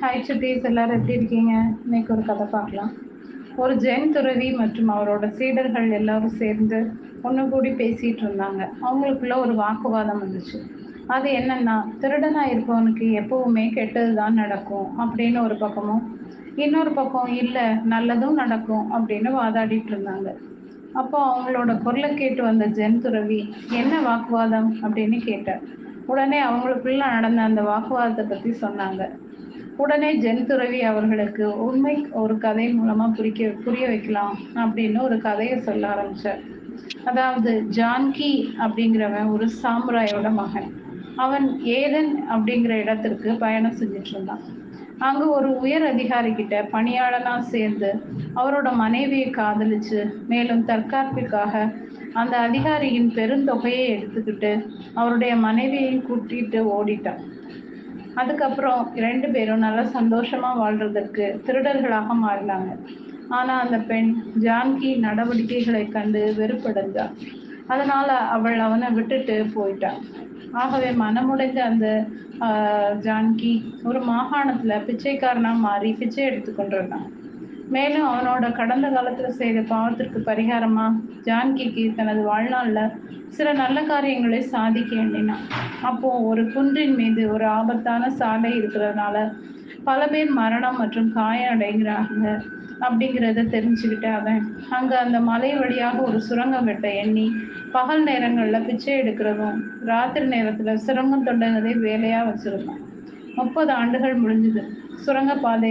Hi சுட்டீஸ், எல்லாரும் எப்படி இருக்கீங்க? இன்னைக்கு ஒரு கதை பார்க்கலாம். ஒரு ஜென் துறவி மற்றும் அவரோட சீடர்கள் எல்லாரும் சேர்ந்து ஒன்று கூடி பேசிகிட்டு இருந்தாங்க. அவங்களுக்குள்ள ஒரு வாக்குவாதம் வந்துச்சு. அது என்னன்னா, திருடனா இருப்பவனுக்கு எப்பவுமே கெட்டது தான் நடக்கும் அப்படின்னு ஒரு பக்கமும், இன்னொரு பக்கம் இல்லை நல்லதும் நடக்கும் அப்படின்னு வாதாடிட்டு இருந்தாங்க. அப்போ அவங்களோட குரலை கேட்டு வந்த ஜென் துறவி, என்ன வாக்குவாதம் அப்படின்னு கேட்டார். உடனே அவங்களுக்குள்ள நடந்த அந்த வாக்குவாதத்தை பற்றி சொன்னாங்க. உடனே ஜென் துறவி அவர்களுக்கு உண்மை ஒரு கதை மூலமா புரிய வைக்கலாம் அப்படின்னு ஒரு கதையை சொல்ல ஆரம்பிச்சார். அதாவது ஜான்கி அப்படிங்கிறவன் ஒரு சாமுராயோட மகன். அவன் ஏதன் அப்படிங்கிற இடத்திற்கு பயணம் செஞ்சுட்டு இருந்தான். அங்க ஒரு உயர் அதிகாரி கிட்ட பணியாளனா சேர்ந்து அவரோட மனைவியை காதலிச்சு, மேலும் தற்காப்பிற்காக அந்த அதிகாரியின் பெருந்தொகையை எடுத்துக்கிட்டு அவருடைய மனைவியையும் கூட்டிட்டு ஓடிட்டான். அதுக்கப்புறம் 2 பேரும் நல்லா சந்தோஷமா வாழ்றதற்கு திருடர்களாக மாறினாங்க. ஆனா அந்த பெண் ஜான்கி நடவடிக்கைகளை கண்டு வெறுப்படைஞ்சா. அதனால அவள் அவனை விட்டுட்டு போயிட்டான். ஆகவே மனமுடைந்த அந்த ஜான்கி ஒரு மாகாணத்துல பிச்சைக்காரனா மாறி பிச்சை எடுத்து கொண்டிருந்தான். மேலும் அவனோட கடந்த காலத்துல செய்த பாவத்திற்கு பரிகாரமா ஜான்கிக்கு தனது வாழ்நாள்ல சில நல்ல காரியங்களை சாதிக்க எண்ணினான். அப்போ ஒரு குன்றின் மீது ஒரு ஆபத்தான சாலை இருக்கிறதுனால பல பேர் மரணம் மற்றும் காயம் அடைகிறாங்க அப்படிங்கிறத தெரிஞ்சுக்கிட்ட அவன் அங்க அந்த மலை வழியாக ஒரு சுரங்கம் வெட்ட எண்ணி பகல் நேரங்கள்ல பிச்சை எடுக்கிறதும் ராத்திரி நேரத்துல சுரங்கம் தொண்டனதை வேலையா வச்சிருந்தான். 30 ஆண்டுகள் முடிஞ்சுது. சுரங்கப்பாதை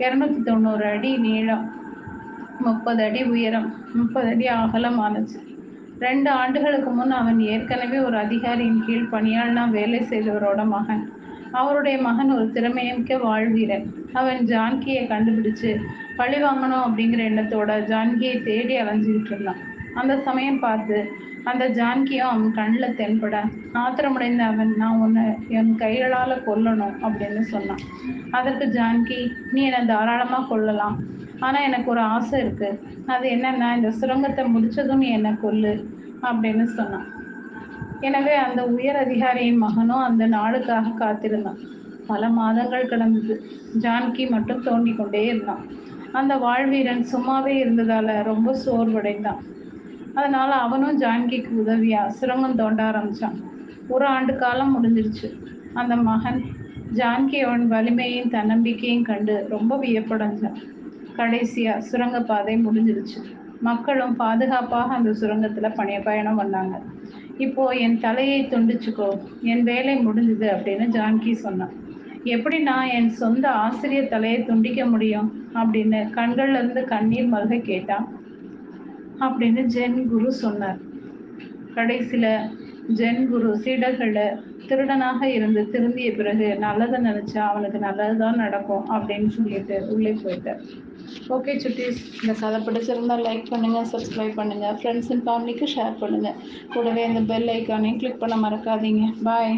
290 அடி நீளம், 30 அடி உயரம், 30 அடி அகலம் ஆனச்சு. 2 ஆண்டுகளுக்கு முன் அவன் ஏற்கனவே ஒரு அதிகாரியின் கீழ் பணியாளனா வேலை செய்தவரோட மகன். அவருடைய மகன் ஒரு திறமைமிக்க வாழ்வீரன். அவன் ஜான்கியை கண்டுபிடிச்சு பழி வாங்கணும் அப்படிங்கிற எண்ணத்தோட ஜான்கியை தேடி அலைஞ்சிக்கிட்டு இருந்தான். அந்த சமயம் பார்த்து அந்த ஜான்கியும் அவன் கண்ணில் தென்பட ஆத்திரமடைந்த அவன், நான் உன்னை என் கைகளால் கொல்லணும் அப்படின்னு சொன்னான். அதற்கு ஜான்கி, நீ என்னை தாராளமாக கொல்லலாம், ஆனால் எனக்கு ஒரு ஆசை இருக்கு. அது என்னன்னா, இந்த சுரங்கத்தை முடிச்சதும் நீ என்னை கொல்லு அப்படின்னு சொன்னான். எனவே அந்த உயர் அதிகாரியின் மகனும் அந்த நாளுக்காக காத்திருந்தான். பல மாதங்கள் கடந்தது. ஜான்கி மட்டும் தோண்டிக் கொண்டே இருந்தான். அந்த வாழ்வீரன் சும்மாவே இருந்ததால ரொம்ப சோர்வடைந்தான். அதனால அவனும் ஜான்கிக்கு உதவியா சுரங்கம் தோண்ட ஆரம்பிச்சான். 1 ஆண்டு காலம் முடிஞ்சிருச்சு. அந்த மகன் ஜான்கியோட வலிமையும் தன்னம்பிக்கையும் கண்டு ரொம்ப வியப்படைஞ்சான். கடைசியா சுரங்கப்பாதை முடிஞ்சிருச்சு. மக்களும் பாதுகாப்பாக அந்த சுரங்கத்துல பயணம் பண்ணாங்க. இப்போ என் தலையை துண்டிச்சுக்கோ, என் வேலை முடிஞ்சுது அப்படின்னு ஜான்கி சொன்னான். எப்படி நான் என் சொந்த ஆசிரியர் தலையை துண்டிக்க முடியும் அப்படின்னு கண்கள்ல இருந்து கண்ணீர் மல்க கேட்டான் அப்படின்னு ஜென் குரு சொன்னார். கடைசியில ஜென் குரு சீடர்கள திருடனாக இருந்து திருந்திய பிறகு நல்லதை நினைச்சா அவனுக்கு நல்லதுதான் நடக்கும் அப்படின்னு சொல்லிட்டு உள்ளே போயிட்டார். ஓகே சுட்டீஸ், இந்த கதை பிடிச்சிருந்தா லைக் பண்ணுங்க, சப்ஸ்கிரைப் பண்ணுங்க, ஃப்ரெண்ட்ஸ் அண்ட் ஃபேமிலிக்கு ஷேர் பண்ணுங்க. கூடவே அந்த பெல் ஐக்கானையும் கிளிக் பண்ண மறக்காதீங்க. பாய்.